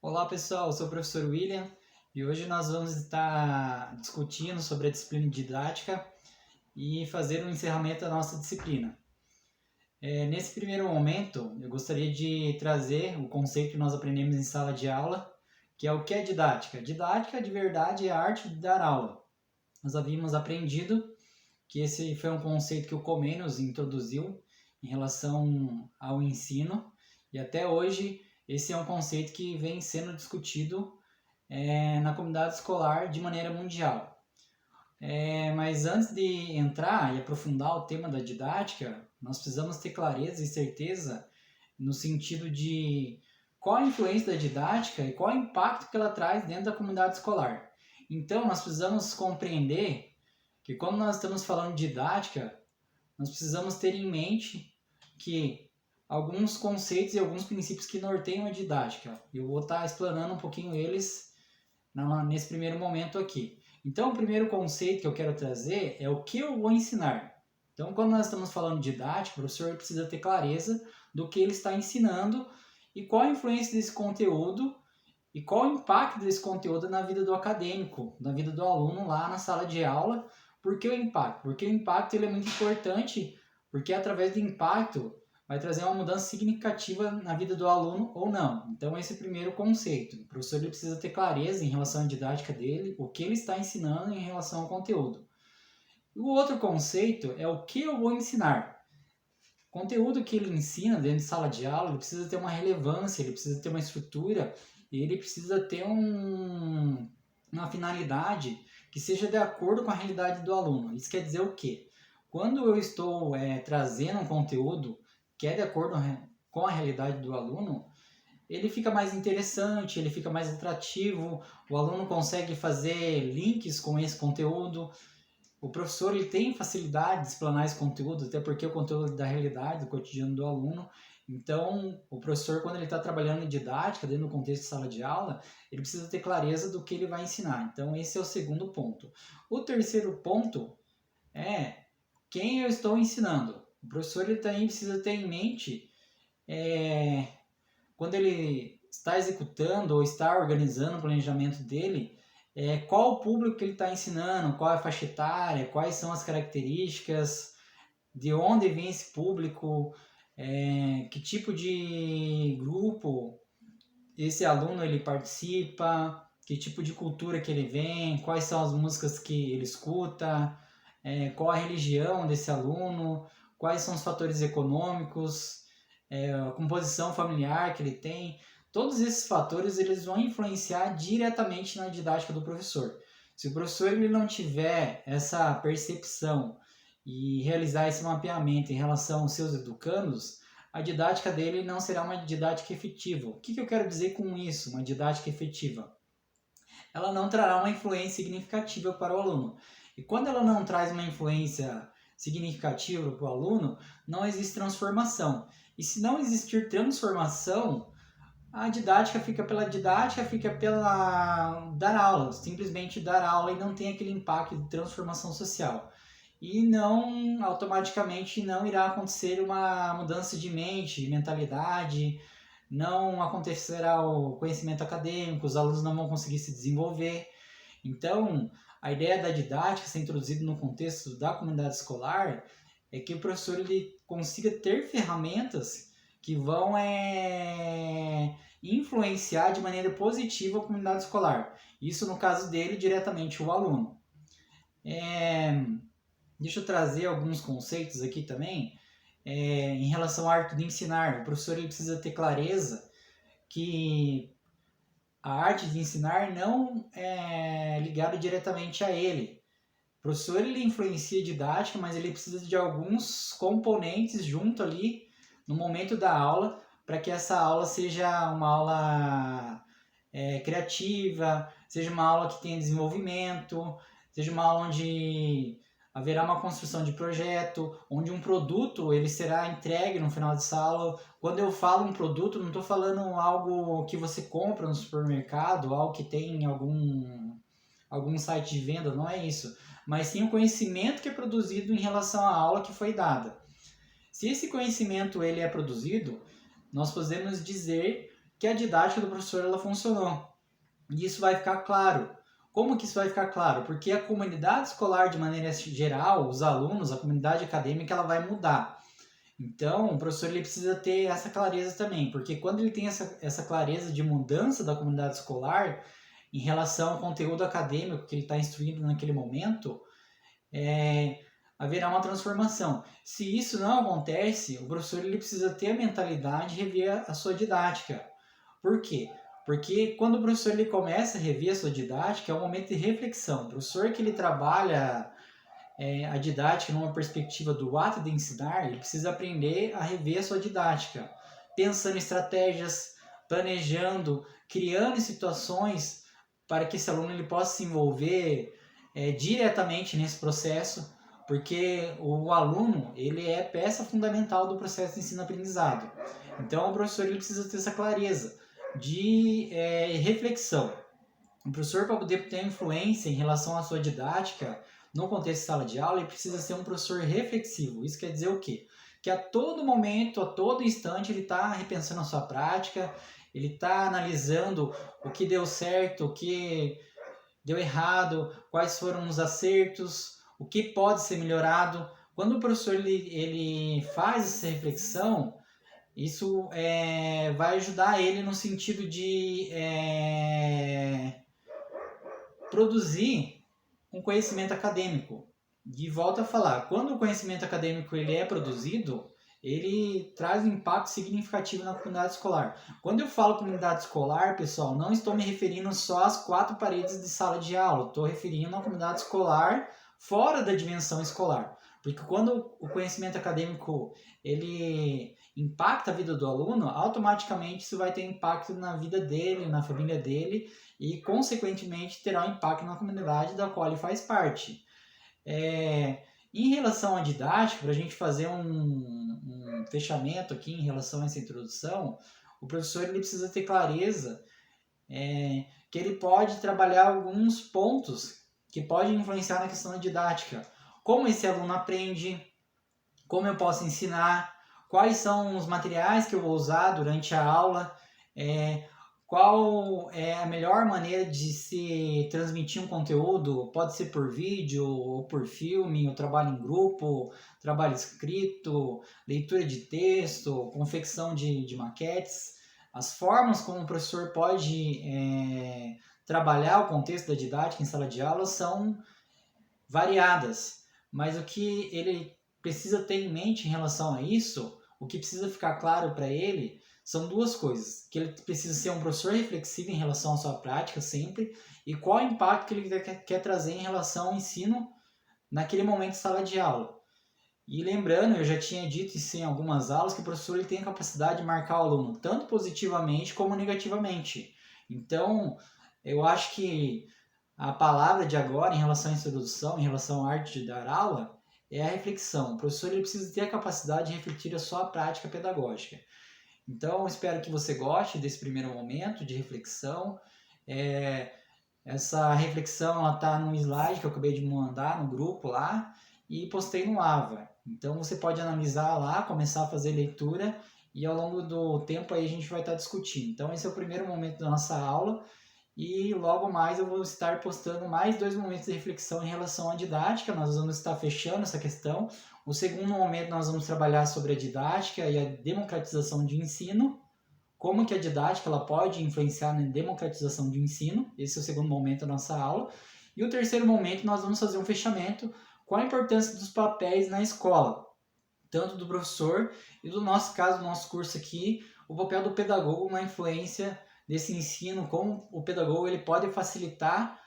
Olá pessoal, eu sou o professor William e hoje nós vamos estar discutindo sobre a disciplina didática e fazer um encerramento da nossa disciplina. Nesse primeiro momento, eu gostaria de trazer o conceito que nós aprendemos em sala de aula, que é o que é didática. Didática, de verdade, é a arte de dar aula. Nós havíamos aprendido que esse foi um conceito que o Comênios introduziu em relação ao ensino, e até hoje esse é um conceito que vem sendo discutido na comunidade escolar de maneira mundial. Mas antes de entrar e aprofundar o tema da didática, nós precisamos ter clareza e certeza no sentido de qual a influência da didática e qual o impacto que ela traz dentro da comunidade escolar. Então, nós precisamos compreender que quando nós estamos falando de didática, nós precisamos ter em mente que alguns conceitos e alguns princípios que norteiam a didática. Eu vou estar explanando um pouquinho eles nesse primeiro momento aqui. Então, o primeiro conceito que eu quero trazer é o que eu vou ensinar. Então, quando nós estamos falando de didática, o professor precisa ter clareza do que ele está ensinando e qual a influência desse conteúdo e qual o impacto desse conteúdo na vida do acadêmico, na vida do aluno lá na sala de aula. Por que o impacto? Porque o impacto ele é muito importante, porque através do impacto vai trazer uma mudança significativa na vida do aluno ou não. Então, esse é o primeiro conceito. O professor ele precisa ter clareza em relação à didática dele, o que ele está ensinando em relação ao conteúdo. O outro conceito é o que eu vou ensinar. O conteúdo que ele ensina dentro de sala de aula, ele precisa ter uma relevância, ele precisa ter uma estrutura, ele precisa ter uma finalidade que seja de acordo com a realidade do aluno. Isso quer dizer o quê? Quando eu estou trazendo um conteúdo que é de acordo com a realidade do aluno, ele fica mais interessante, ele fica mais atrativo, o aluno consegue fazer links com esse conteúdo, o professor ele tem facilidade de explanar esse conteúdo, até porque é o conteúdo da realidade, do cotidiano do aluno. Então, o professor, quando ele está trabalhando em didática, dentro do contexto de sala de aula, ele precisa ter clareza do que ele vai ensinar. Então, esse é o segundo ponto. O terceiro ponto é quem eu estou ensinando. O professor ele também precisa ter em mente, quando ele está executando ou está organizando o planejamento dele, qual o público que ele está ensinando, qual é a faixa etária, quais são as características, de onde vem esse público, que tipo de grupo esse aluno ele participa, que tipo de cultura que ele vem, quais são as músicas que ele escuta, qual a religião desse aluno, quais são os fatores econômicos, a composição familiar que ele tem. Todos esses fatores eles vão influenciar diretamente na didática do professor. Se o professor ele não tiver essa percepção e realizar esse mapeamento em relação aos seus educandos, a didática dele não será uma didática efetiva. O que eu quero dizer com isso, uma didática efetiva? Ela não trará uma influência significativa para o aluno. E quando ela não traz uma influência significativa para o aluno, não existe transformação. E se não existir transformação, a didática fica pela dar aula, simplesmente dar aula e não tem aquele impacto de transformação social. E não, automaticamente, não irá acontecer uma mudança de mente, de mentalidade, não acontecerá o conhecimento acadêmico, os alunos não vão conseguir se desenvolver. Então, a ideia da didática ser introduzida no contexto da comunidade escolar é que o professor ele consiga ter ferramentas que vão influenciar de maneira positiva a comunidade escolar. Isso, no caso dele, diretamente o aluno. Deixa eu trazer alguns conceitos aqui também. Em relação à arte de ensinar, o professor ele precisa ter clareza que a arte de ensinar não é ligada diretamente a ele. O professor ele influencia a didática, mas ele precisa de alguns componentes junto ali no momento da aula para que essa aula seja uma aula criativa, seja uma aula que tenha desenvolvimento, seja uma aula onde haverá uma construção de projeto, onde um produto ele será entregue no final dessa aula. Quando eu falo um produto, não estou falando algo que você compra no supermercado, algo que tem em algum site de venda, não é isso. Mas sim o conhecimento que é produzido em relação à aula que foi dada. Se esse conhecimento ele é produzido, nós podemos dizer que a didática do professor ela funcionou. E isso vai ficar claro. Como que isso vai ficar claro? Porque a comunidade escolar, de maneira geral, os alunos, a comunidade acadêmica, ela vai mudar. Então, o professor ele precisa ter essa clareza também, porque quando ele tem essa clareza de mudança da comunidade escolar em relação ao conteúdo acadêmico que ele está instruindo naquele momento, haverá uma transformação. Se isso não acontece, o professor ele precisa ter a mentalidade de rever a sua didática. Por quê? Porque quando o professor ele começa a rever a sua didática, é um momento de reflexão. O professor que ele trabalha a didática numa perspectiva do ato de ensinar, ele precisa aprender a rever a sua didática, pensando em estratégias, planejando, criando situações para que esse aluno ele possa se envolver diretamente nesse processo, porque o aluno ele é peça fundamental do processo de ensino-aprendizado. Então o professor ele precisa ter essa clareza de reflexão. O professor, para poder ter influência em relação à sua didática no contexto de sala de aula, ele precisa ser um professor reflexivo. Isso quer dizer o quê? Que a todo momento, a todo instante, ele está repensando a sua prática, ele está analisando o que deu certo, o que deu errado, quais foram os acertos, o que pode ser melhorado. Quando o professor ele faz essa reflexão, isso vai ajudar ele no sentido de produzir um conhecimento acadêmico. De volta a falar, quando o conhecimento acadêmico ele é produzido, ele traz um impacto significativo na comunidade escolar. Quando eu falo comunidade escolar, pessoal, não estou me referindo só às 4 paredes de sala de aula, estou referindo à comunidade escolar fora da dimensão escolar. Porque quando o conhecimento acadêmico ele impacta a vida do aluno, automaticamente isso vai ter impacto na vida dele, na família dele e, consequentemente, terá um impacto na comunidade da qual ele faz parte. Em relação à didática, para a gente fazer um fechamento aqui em relação a essa introdução, o professor ele precisa ter clareza que ele pode trabalhar alguns pontos que podem influenciar na questão da didática. Como esse aluno aprende, como eu posso ensinar, quais são os materiais que eu vou usar durante a aula, qual é a melhor maneira de se transmitir um conteúdo, pode ser por vídeo ou por filme, ou trabalho em grupo, trabalho escrito, leitura de texto, confecção de maquetes. As formas como o professor pode trabalhar o contexto da didática em sala de aula são variadas, mas o que ele precisa ter em mente em relação a isso, o que precisa ficar claro para ele, são 2 coisas. Que ele precisa ser um professor reflexivo em relação à sua prática sempre, e qual o impacto que ele quer trazer em relação ao ensino naquele momento de sala de aula. E lembrando, eu já tinha dito isso em algumas aulas, que o professor ele tem a capacidade de marcar o aluno, tanto positivamente como negativamente. Então, eu acho que a palavra de agora, em relação à introdução, em relação à arte de dar aula, é a reflexão. O professor ele precisa ter a capacidade de refletir a sua prática pedagógica. Então, espero que você goste desse primeiro momento de reflexão. Essa reflexão está num slide que eu acabei de mandar no grupo lá e postei no Ava. Então, você pode analisar lá, começar a fazer leitura e ao longo do tempo aí a gente vai estar discutindo. Então, esse é o primeiro momento da nossa aula. E logo mais eu vou estar postando mais 2 momentos de reflexão em relação à didática. Nós vamos estar fechando essa questão. O segundo momento nós vamos trabalhar sobre a didática e a democratização de ensino. Como que a didática ela pode influenciar na democratização de ensino. Esse é o segundo momento da nossa aula. E o terceiro momento nós vamos fazer um fechamento com a importância dos papéis na escola. Tanto do professor e do nosso caso, do nosso curso aqui, o papel do pedagogo na influência desse ensino, como o pedagogo ele pode facilitar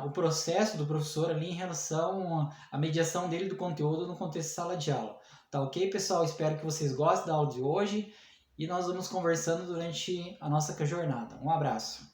o processo do professor ali em relação à mediação dele do conteúdo no contexto de sala de aula. Tá ok, pessoal? Espero que vocês gostem da aula de hoje e nós vamos conversando durante a nossa jornada. Um abraço!